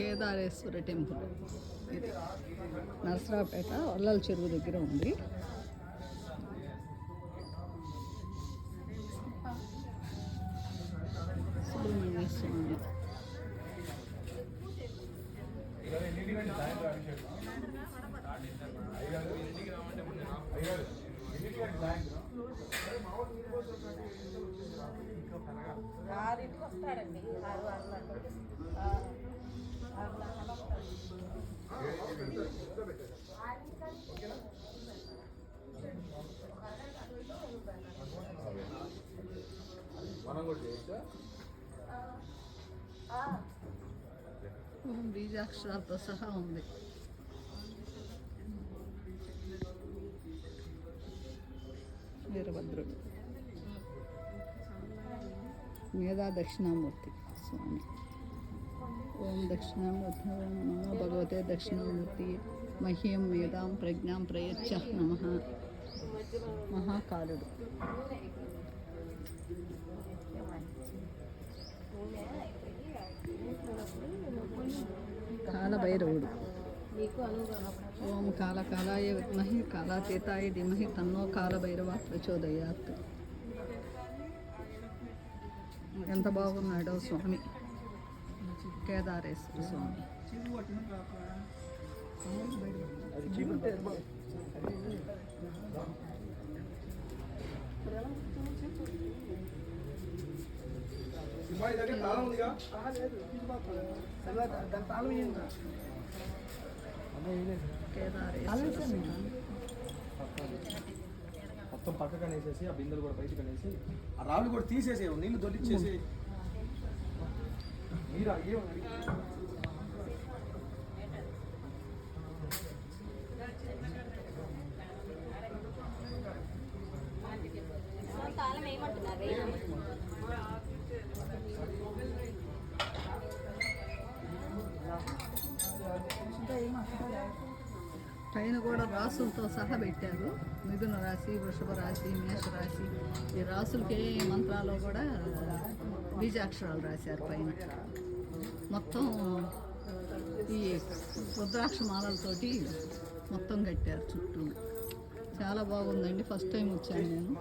Kedareshwara temple. ఇది నరసరావుపేట వల్లల చెరువు దగ్గర ఉంది. సుబ్రహ్మణ్య స్వామి. వస్తాడండి మనం కూడా చేయొచ్చా? బీజాక్షరాలతో సహా ఉంది. వీరభద్రుడు మేధా దక్షిణామూర్తి స్వామి. ఓం దక్షిణామూర్తి నమో భగవతే దక్షిణామూర్తి మహ్యం మేధాం ప్రజ్ఞాం ప్రయచ్చ నమః. మహాకాలుడు. కాలభైరవుడు. ఓం కాలకాలాయ విద్మహి కాలాతీతాయ ధీమహి తన్నో కాలభైరవాత్ ప్రచోదయాత్. ఎంత బాగున్నాడో స్వామి కేదారేశ్వర స్వామి. మొత్తం పక్కకు అనేసేసి ఆ బిందెలు కూడా బయటకు అనేసి ఆ రాళ్ళు కూడా తీసేసే నీళ్ళు దొల్లిచ్చేసి మీరు పైన కూడా రాసులతో సహా పెట్టారు. మిథున రాశి, వృషభ రాశి, మేషరాశి, ఈ రాసులకి మంత్రాలు కూడా బీజాక్షరాలు రాశారు పైన. మొత్తం ఈ రుద్రాక్ష మాలలతోటి మొత్తం కట్టారు చుట్టూ. చాలా బాగుందండి. ఫస్ట్ టైం వచ్చాను నేను.